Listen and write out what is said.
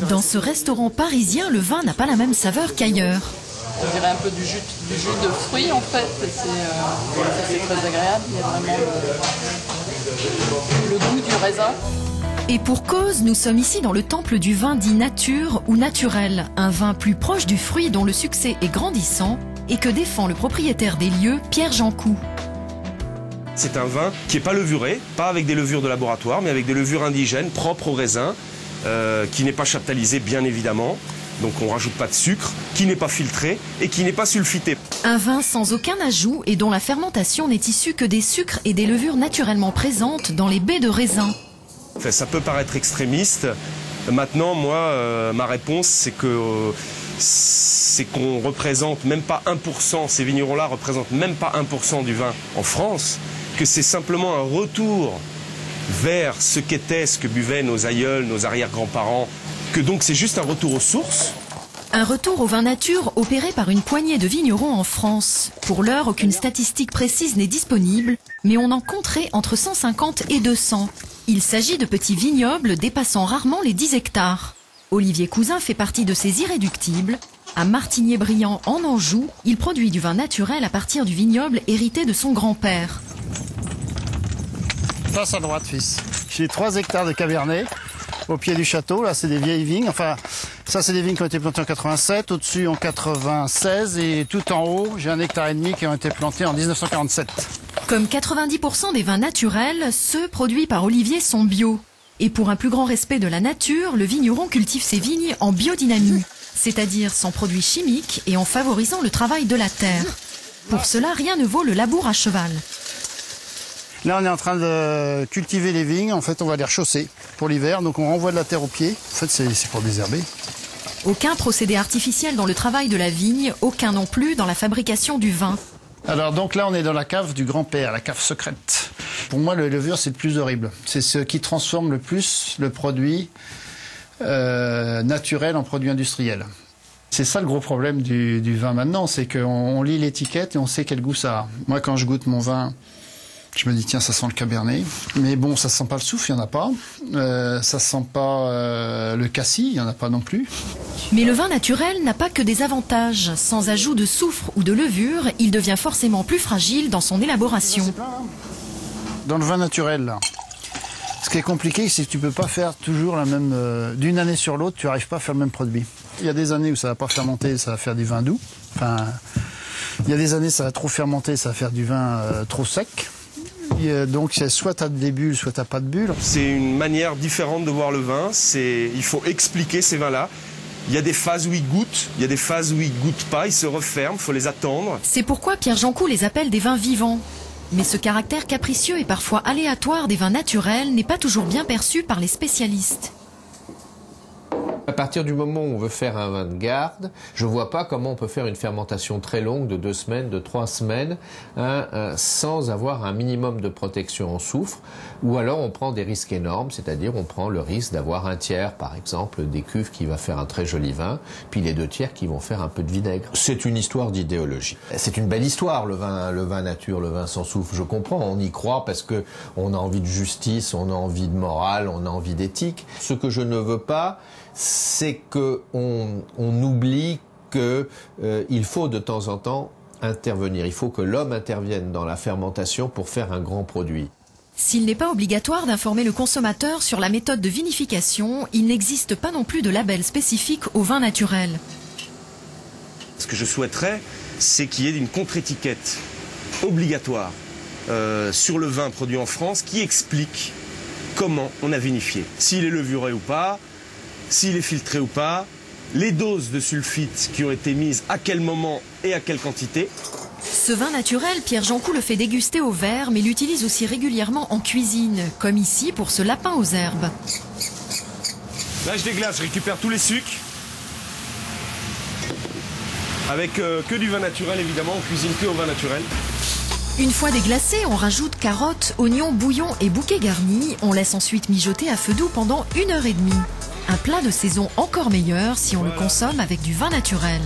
Dans ce restaurant parisien, le vin n'a pas la même saveur qu'ailleurs. On dirait un peu du jus de fruits en fait. C'est très agréable. Il y a vraiment le goût du raisin. Et pour cause, nous sommes ici dans le temple du vin dit nature ou naturel, un vin plus proche du fruit dont le succès est grandissant et que défend le propriétaire des lieux, Pierre Jancoux. C'est un vin qui n'est pas levuré, pas avec des levures de laboratoire, mais avec des levures indigènes propres au raisin, qui n'est pas chaptalisé bien évidemment, donc on ne rajoute pas de sucre, qui n'est pas filtré et qui n'est pas sulfité. Un vin sans aucun ajout et dont la fermentation n'est issue que des sucres et des levures naturellement présentes dans les baies de raisin. Enfin, ça peut paraître extrémiste. Maintenant, moi, ma réponse, c'est qu'on représente même pas 1%, ces vignerons-là représentent même pas 1% du vin en France, que c'est simplement un retour vers ce que buvaient nos aïeuls, nos arrière-grands-parents, que donc c'est juste un retour aux sources. Un retour au vin nature opéré par une poignée de vignerons en France. Pour l'heure, aucune statistique précise n'est disponible, mais on en compterait entre 150 et 200. Il s'agit de petits vignobles dépassant rarement les 10 hectares. Olivier Cousin fait partie de ces irréductibles. À Martigné-Briand, en Anjou, il produit du vin naturel à partir du vignoble hérité de son grand-père. Face à droite, fils. J'ai 3 hectares de Cabernet au pied du château. Là, c'est des vieilles vignes. Enfin, ça, c'est des vignes qui ont été plantées en 87, au-dessus en 96 et tout en haut, j'ai 1,5 hectare qui ont été plantés en 1947. Comme 90% des vins naturels, ceux produits par Olivier sont bio. Et pour un plus grand respect de la nature, le vigneron cultive ses vignes en biodynamie, c'est-à-dire sans produits chimiques et en favorisant le travail de la terre. Pour cela, rien ne vaut le labour à cheval. Là, on est en train de cultiver les vignes. En fait, on va les rechausser pour l'hiver. Donc, on renvoie de la terre au pied. En fait, c'est pour désherber. Aucun procédé artificiel dans le travail de la vigne, aucun non plus dans la fabrication du vin. Alors, donc là, on est dans la cave du grand-père, la cave secrète. Pour moi, le levure, c'est le plus horrible. C'est ce qui transforme le plus le produit naturel en produit industriel. C'est ça le gros problème du vin maintenant, c'est qu'on lit l'étiquette et on sait quel goût ça a. Moi, quand je goûte mon vin, je me dis, tiens, ça sent le Cabernet. Mais bon, ça sent pas le soufre, il n'y en a pas. Ça sent pas le cassis, il n'y en a pas non plus. Mais le vin naturel n'a pas que des avantages. Sans ajout de soufre ou de levure, il devient forcément plus fragile dans son élaboration. Dans le vin naturel, là, ce qui est compliqué, c'est que tu peux pas faire toujours la même... d'une année sur l'autre, tu n'arrives pas à faire le même produit. Il y a des années où ça va pas fermenter, ça va faire du vin doux. Enfin, il y a des années, ça va trop fermenter, ça va faire du vin trop sec. Donc soit tu as des bulles, soit tu n'as pas de bulles. C'est une manière différente de voir le vin. Il faut expliquer ces vins-là. Il y a des phases où ils goûtent, il y a des phases où ils goûtent pas, ils se referment, il faut les attendre. C'est pourquoi Pierre Jancoux les appelle des vins vivants. Mais ce caractère capricieux et parfois aléatoire des vins naturels n'est pas toujours bien perçu par les spécialistes. À partir du moment où on veut faire un vin de garde, je ne vois pas comment on peut faire une fermentation très longue de 2 semaines, de 3 semaines, sans avoir un minimum de protection en soufre. Ou alors on prend des risques énormes, c'est-à-dire on prend le risque d'avoir un tiers, par exemple, des cuves qui va faire un très joli vin, puis les 2 tiers qui vont faire un peu de vinaigre. C'est une histoire d'idéologie. C'est une belle histoire, le vin nature, le vin sans soufre, je comprends. On y croit parce que on a envie de justice, on a envie de morale, on a envie d'éthique. Ce que je ne veux pas, c'est qu'on oublie qu'il faut de temps en temps intervenir. Il faut que l'homme intervienne dans la fermentation pour faire un grand produit. S'il n'est pas obligatoire d'informer le consommateur sur la méthode de vinification, il n'existe pas non plus de label spécifique au vin naturel. Ce que je souhaiterais, c'est qu'il y ait une contre-étiquette obligatoire sur le vin produit en France qui explique comment on a vinifié. S'il est levuré ou pas, s'il est filtré ou pas, les doses de sulfite qui ont été mises, à quel moment et à quelle quantité. Ce vin naturel, Pierre Jancoux le fait déguster au verre, mais l'utilise aussi régulièrement en cuisine, comme ici pour ce lapin aux herbes. Là, je déglace, je récupère tous les sucres. Avec que du vin naturel, évidemment, on cuisine que au vin naturel. Une fois déglacé, on rajoute carottes, oignons, bouillon et bouquets garnis. On laisse ensuite mijoter à feu doux pendant 1h30. Un plat de saison encore meilleur si on le consomme avec du vin naturel.